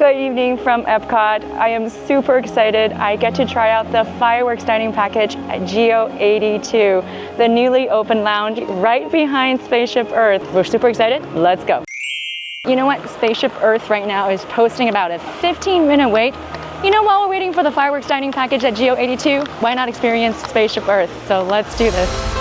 Good evening from Epcot. I am super excited. I get to try out the fireworks dining package at GEO-82, the newly opened lounge right behind Spaceship Earth. We're super excited. Let's go. You know what? Spaceship Earth right now is posting about a 15-minute wait. You know, while we're waiting for the fireworks dining package at GEO-82, why not experience Spaceship Earth? So let's do this.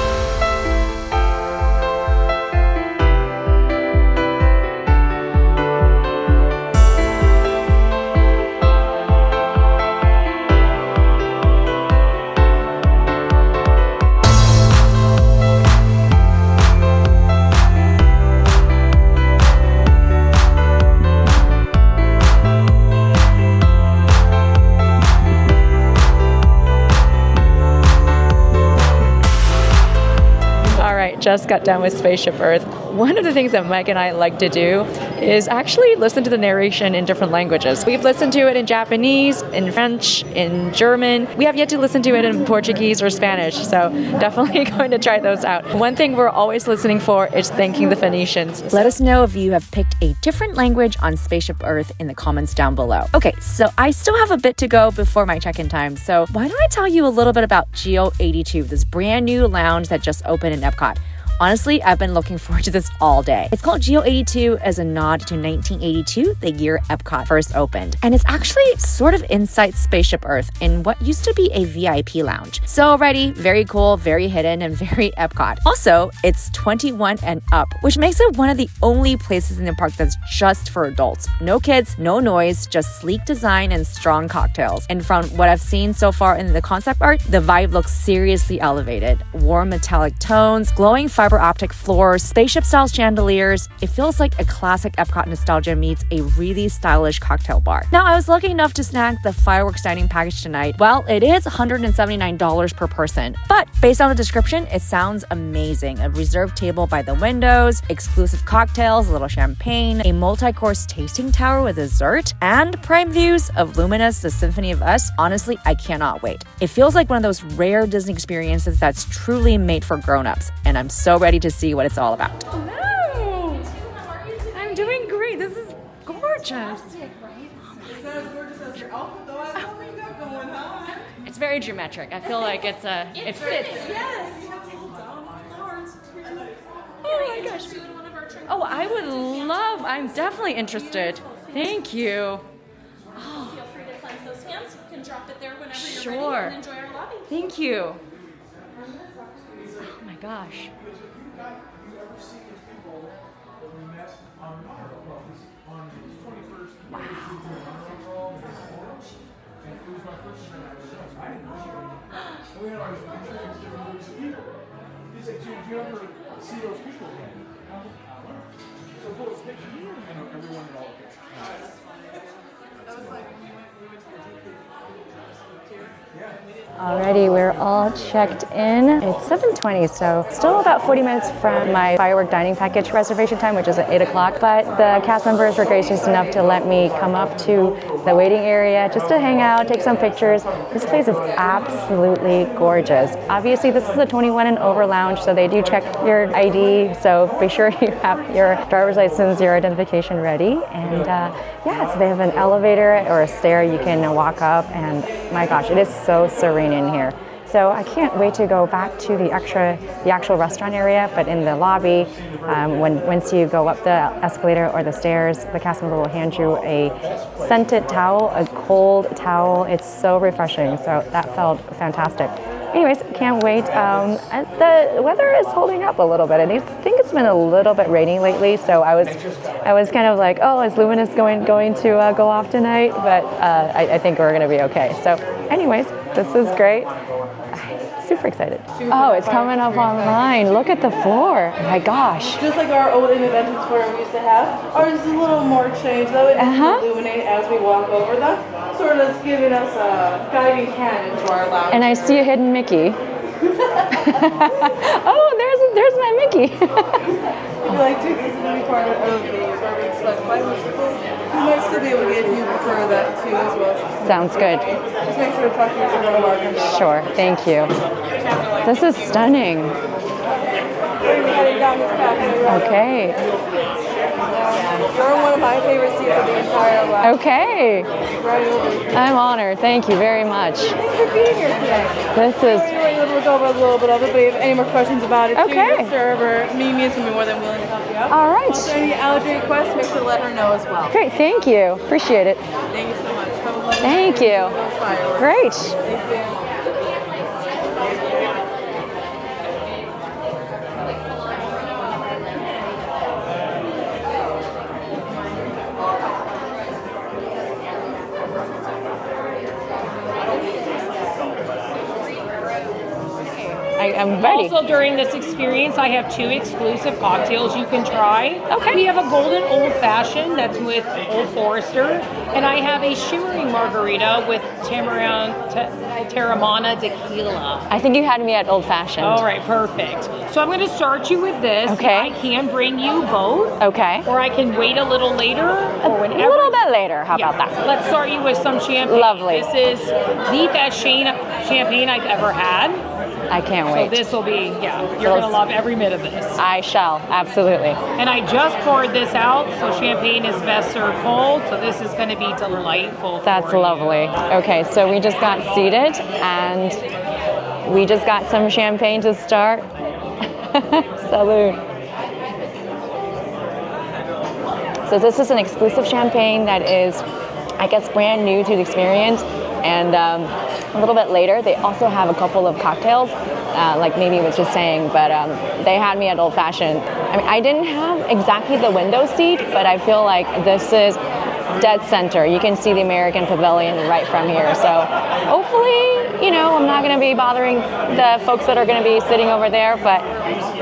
Just got done with Spaceship Earth. One of the things that Mike and I like to do is actually listen to the narration in different languages. We've listened to it in Japanese, in French, in German. We have yet to listen to it in Portuguese or Spanish, so definitely going to try those out. One thing we're always listening for is thanking the Phoenicians. Let us know if you have picked a different language on Spaceship Earth in the comments down below. Okay, so I still have a bit to go before my check-in time, so why don't I tell you a little bit about GEO-82, this brand new lounge that just opened in Epcot. Honestly, I've been looking forward to this all day. It's called GEO-82 as a nod to 1982, the year Epcot first opened. And it's actually sort of inside Spaceship Earth in what used to be a VIP lounge. So already, very cool, very hidden, and very Epcot. Also, it's 21 and up, which makes it one of the only places in the park that's just for adults. No kids, no noise, just sleek design and strong cocktails. And from what I've seen so far in the concept art, the vibe looks seriously elevated. Warm metallic tones, glowing fiber-optic floors, spaceship-style chandeliers. It feels like a classic Epcot nostalgia meets a really stylish cocktail bar. Now, I was lucky enough to snag the fireworks dining package tonight. Well, it is $179 per person, but based on the description, it sounds amazing. A reserved table by the windows, exclusive cocktails, a little champagne, a multi-course tasting tower with dessert, and prime views of Luminous, the Symphony of Us. Honestly, I cannot wait. It feels like one of those rare Disney experiences that's truly made for grown-ups, and I'm so ready to see what it's all about. Hello! I'm doing great. This is gorgeous. It's very geometric. I feel like it fits. Yes. Oh my gosh. Oh, I would love. I'm definitely interested. Thank you. Oh. Feel free to cleanse those hands. You can drop it there whenever you're Sure. ready and enjoy our lobby. Thank you. Oh my gosh. Alrighty, we're all checked in. It's 7:20, so still about 40 minutes from my firework dining package reservation time, which is at 8 o'clock. But the cast members were gracious enough to let me come up to the waiting area just to hang out, take some pictures. This place is absolutely gorgeous. Obviously, this is a 21 and over lounge, so they do check your ID. So be sure you have your driver's license, your identification ready. And yeah, so they have an elevator or a stair you can walk up, and my gosh, it is so serene in here. So I can't wait to go back to the actual restaurant area, but in the lobby, once you go up the escalator or the stairs, the cast member will hand you a scented towel, a cold towel. It's so refreshing, so that felt fantastic. Anyways, can't wait. The weather is holding up a little bit. I think it's been a little bit rainy lately, so I was kind of like, oh, is Luminous going to go off tonight? But I think we're going to be okay. So anyways, this is great. Super excited. Oh, it's coming up online. Look at the floor. Oh my gosh. Just like our old Independence Square we used to have. Ours is a little more changed though. It doesn't illuminate as we walk over them. Sort of giving us a guiding hand into our lounge. And I see a hidden Mickey. Oh, there's my Mickey. If you like to, this is going to be part of the Bourbon Select Flight. We might still be able to get if you prefer that too as well. Sounds good. Just make sure to talk to your one of our members. Sure, thank you. This is stunning. We're heading down this path. Okay. You're one of my favorite seats of the entire ride. Okay. Right over here. I'm honored. Thank you very much. Thanks for being here today. This is We were able to look over a little bit of it, but if you have any more questions about it, too, Okay. your server, Mimi is going to be more than willing to help you out. all right. Also, any allergy requests, make sure to let her know as well. Great. Thank you. Appreciate it. Thank you so much. Have a lovely Thank day. you. Those fireworks. Great. Thank you. I'm ready. Also, during this experience, I have 2 exclusive cocktails you can try. Okay. We have a golden old fashioned that's with Old Forester, and I have a shimmering margarita with Terramana tequila. I think you had me at old fashioned. All right, perfect. So I'm going to start you with this. Okay. I can bring you both, Okay. or I can wait a little later, or A whenever. little bit later. How Yeah. about that? Let's start you with some champagne. Lovely. This is the best champagne I've ever had. I can't So wait. this will be, you're going to love every minute of this. I shall. Absolutely. And I just poured this out, so champagne is best served cold, so this is going to be delightful. That's for you. lovely. Okay, so we just got seated and we just got some champagne to start. Salud. So this is an exclusive champagne that is, I guess, brand new to the experience. And a little bit later, they also have a couple of cocktails, like Mimi was just saying, but they had me at old fashioned. I mean, I didn't have exactly the window seat, but I feel like this is dead center. You can see the American Pavilion right from here. So hopefully, you know, I'm not going to be bothering the folks that are going to be sitting over there, but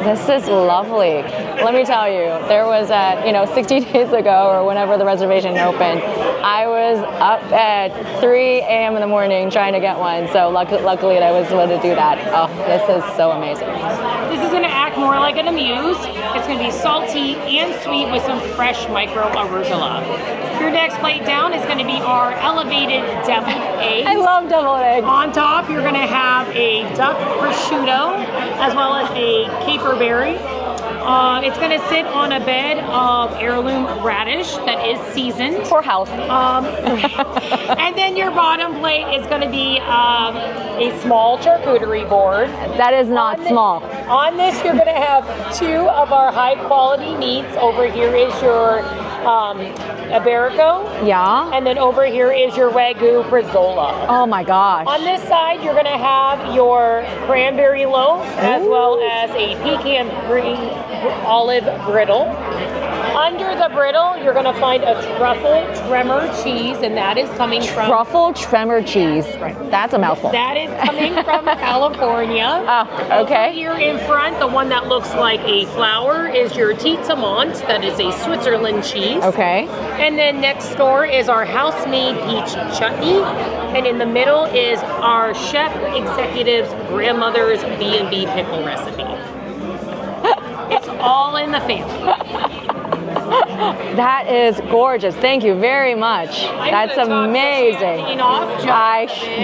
this is lovely. Let me tell you, there was, 60 days ago or whenever the reservation opened, I was up at 3 a.m. in the morning trying to get one. So luckily I was able to do that. Oh, this is so amazing. This is going to act more like an amuse. It's going to be salty and sweet with some fresh micro arugula. Your next plate down is going to be our elevated deviled eggs. I love deviled eggs. On top, you're going to have a duck prosciutto as well as a caperberry. It's going to sit on a bed of heirloom radish that is seasoned. For health. And then your bottom plate is going to be a small charcuterie board. That is not small. On this, you're going to have 2 of our high-quality meats. Over here is your Iberico, Yeah. and then over here is your Wagyu Brezola. Oh my gosh. On this side, you're going to have your cranberry loaf as well as a pecan green olive brittle. Under the brittle, you're going to find a truffle tremor cheese, and that is coming from... Truffle tremor cheese. That's a mouthful. That is coming from California. Oh, okay. Over here in front, the one that looks like a flower is your Tietamont. That is a Switzerland cheese. Okay. And then next door is our house-made peach chutney. And in the middle is our chef executive's grandmother's B&B pickle recipe. It's all in the family. That is gorgeous. Thank you very much. That's amazing.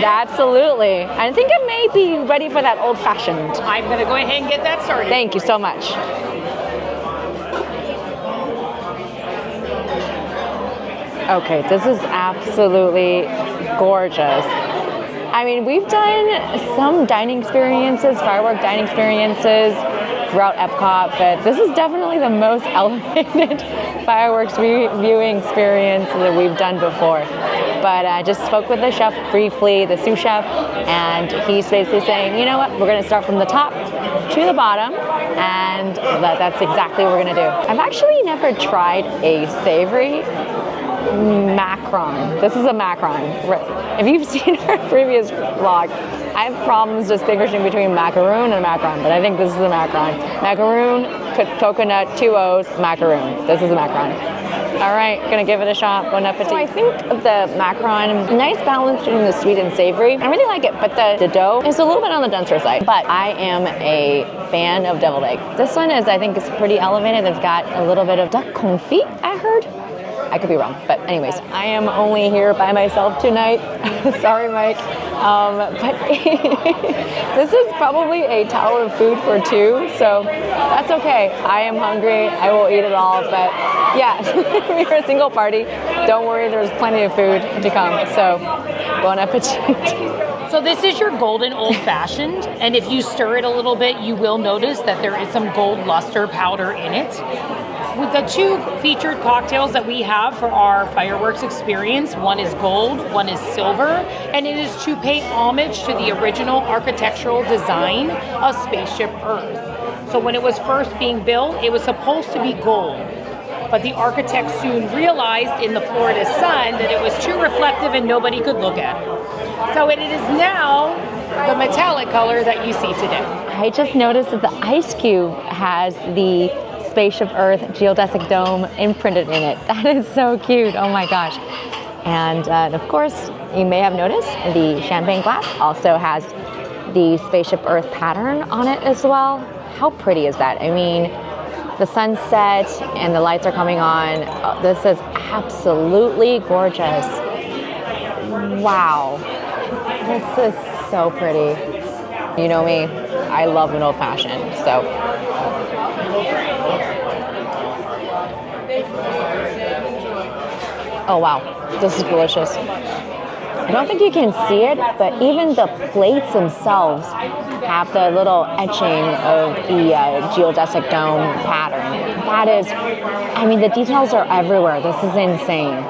Absolutely. I think I may be ready for that old fashioned. I'm going to go ahead and get that started. Thank you so much. Okay, this is absolutely gorgeous. I mean, we've done some dining experiences, firework dining experiences throughout Epcot, but this is definitely the most elevated fireworks viewing experience that we've done before. But I just spoke with the chef briefly, the sous chef, and he's basically saying, you know what, we're gonna start from the top to the bottom, and that's exactly what we're gonna do. I've actually never tried a savory macaron. This is a macaron. If you've seen our previous vlog, I have problems distinguishing between macaroon and macaron, but I think this is a macaron. Macaroon, coconut, 2 O's, macaroon. This is a macaron. All right, gonna give it a shot. Bon appetit. So I think the macaron, nice balance between the sweet and savory. I really like it, but the dough is a little bit on the denser side. But I am a fan of deviled egg. This one is, I think, is pretty elevated. It's got a little bit of duck confit, I heard. I could be wrong. But anyways, I am only here by myself tonight. Sorry, Mike. But this is probably a tower of food for two, so that's okay. I am hungry. I will eat it all. But yeah, if you're a single party, don't worry. There's plenty of food to come. So bon appetit. So this is your golden old-fashioned, and if you stir it a little bit, you will notice that there is some gold luster powder in it. With the two featured cocktails that we have for our fireworks experience, one is gold, one is silver, and it is to pay homage to the original architectural design of Spaceship Earth. So when it was first being built, it was supposed to be gold. But the architects soon realized in the Florida sun that it was too reflective and nobody could look at it. So it is now the metallic color that you see today. I just noticed that the ice cube has the Spaceship Earth geodesic dome imprinted in it. That is so cute. Oh my gosh. And of course, you may have noticed the champagne glass also has the Spaceship Earth pattern on it as well. How pretty is that? I mean, the sunset and the lights are coming on. This is absolutely gorgeous. Wow. This is so pretty. You know me, I love an old fashioned, so. Oh wow, this is delicious. I don't think you can see it, but even the plates themselves have the little etching of the geodesic dome pattern. That is, I mean, the details are everywhere. This is insane.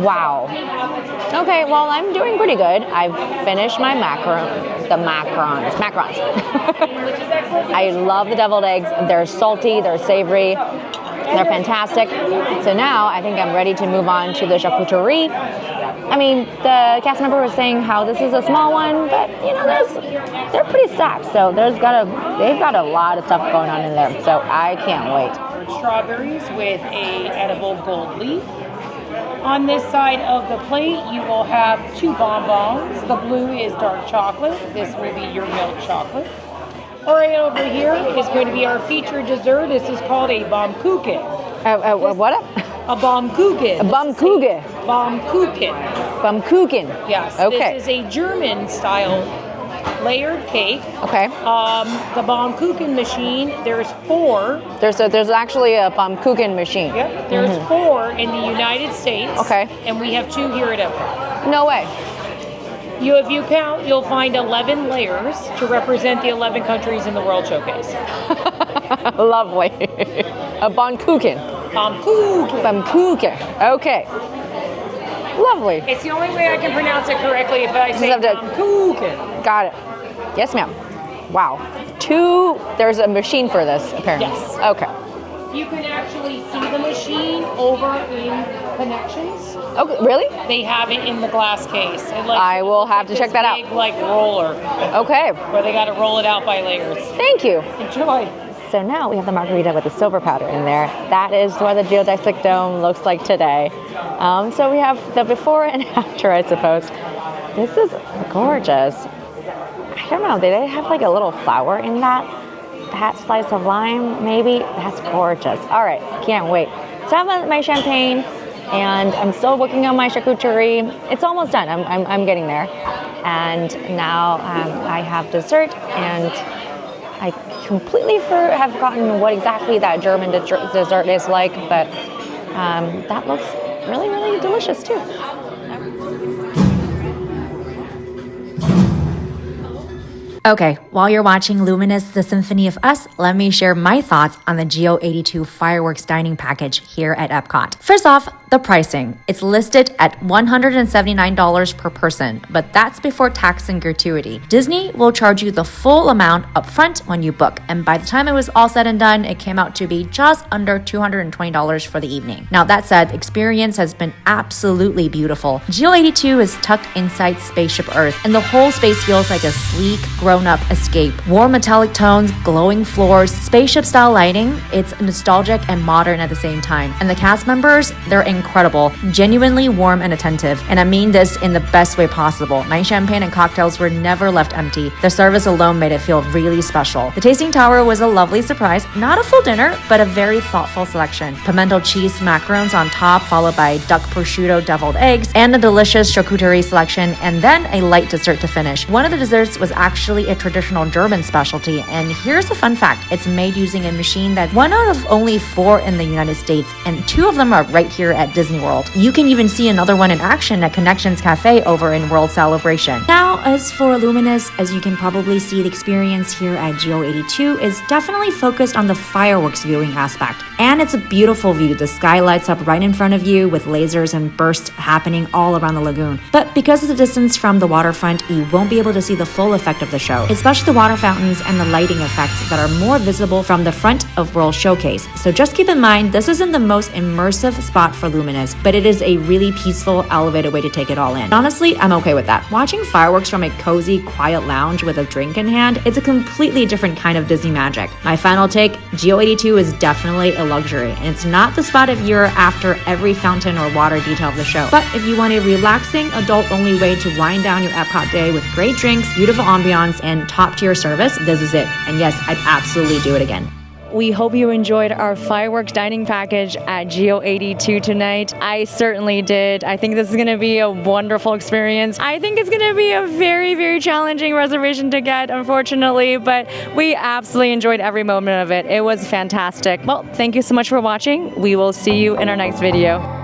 Wow. Okay, well, I'm doing pretty good. I've finished my macarons. I love the deviled eggs. They're salty, they're savory, they're fantastic. So now I think I'm ready to move on to the charcuterie. I mean, the cast member was saying how this is a small one, but you know, they're pretty stacked. So they've got a lot of stuff going on in there. So I can't wait. Strawberries with a edible gold leaf. On this side of the plate, you will have two bonbons. The blue is dark chocolate. This will be your milk chocolate. All right, over here is going to be our featured dessert. This is called a Baumkuchen. What? A Baumkuchen. A Baumkuchen. Baumkuchen. Baumkuchen. Yes. Okay. This is a German style layered cake. Okay. The Baumkuchen machine, there's 4. There's actually a Baumkuchen machine. Yep. There's 4 in the United States. Okay. And we have 2 here at Epcot. No way. If you count, you'll find 11 layers to represent the 11 countries in the World Showcase. Lovely. A Baumkuchen. Baumkuchen. Okay. Lovely. It's the only way I can pronounce it correctly if I say Baumkuchen. Got it. Yes, ma'am. Wow. 2, there's a machine for this, apparently. Yes. Okay. You can actually see the machine over in Connections. Okay, really? They have it in the glass case. I will have to check that out. Big, like, roller. Okay. Where they got to roll it out by layers. Thank you. Enjoy. So now we have the margarita with the silver powder in there. That is what the geodesic dome looks like today. So we have the before and after, I suppose. This is gorgeous. I don't know, did they have like a little flower in that slice of lime, maybe? That's gorgeous. All right, can't wait. So I have my champagne, and I'm still working on my charcuterie. It's almost done. I'm getting there. And now I have dessert, and I completely have forgotten what exactly that German dessert is like, but that looks really, really delicious too. Okay, while you're watching Luminous, the Symphony of Us, let me share my thoughts on the GEO-82 Fireworks Dining Package here at Epcot. First off, the pricing. It's listed at $179 per person, but that's before tax and gratuity. Disney will charge you the full amount upfront when you book, and by the time it was all said and done, it came out to be just under $220 for the evening. Now, that said, the experience has been absolutely beautiful. GEO-82 is tucked inside Spaceship Earth, and the whole space feels like a sleek, grown-up escape. Warm metallic tones, glowing floors, spaceship-style lighting. It's nostalgic and modern at the same time. And the cast members, they're incredible, genuinely warm and attentive. And I mean this in the best way possible. My champagne and cocktails were never left empty. The service alone made it feel really special. The tasting tower was a lovely surprise. Not a full dinner, but a very thoughtful selection. Pimento cheese macarons on top, followed by duck prosciutto deviled eggs, and a delicious charcuterie selection, and then a light dessert to finish. One of the desserts was actually a traditional German specialty, and here's a fun fact. It's made using a machine that's one out of only 4 in the United States, and 2 of them are right here at Disney World. You can even see another one in action at Connections Cafe over in World Celebration. Now, as for Luminous, as you can probably see, the experience here at GEO-82 is definitely focused on the fireworks viewing aspect. And it's a beautiful view. The sky lights up right in front of you with lasers and bursts happening all around the lagoon. But because of the distance from the waterfront, you won't be able to see the full effect of the show, especially the water fountains and the lighting effects that are more visible from the front of World Showcase. So just keep in mind, this isn't the most immersive spot for Luminous, but it is a really peaceful, elevated way to take it all in. Honestly, I'm okay with that. Watching fireworks from a cozy, quiet lounge with a drink in hand, it's a completely different kind of Disney magic. My final take, GEO-82 is definitely a luxury, and it's not the spot if you're after every fountain or water detail of the show. But if you want a relaxing, adult-only way to wind down your Epcot day with great drinks, beautiful ambiance, and top-tier service, this is it. And yes, I'd absolutely do it again. We hope you enjoyed our fireworks dining package at GEO-82 tonight. I certainly did. I think this is going to be a wonderful experience. I think it's going to be a very, very challenging reservation to get, unfortunately, but we absolutely enjoyed every moment of it. It was fantastic. Well, thank you so much for watching. We will see you in our next video.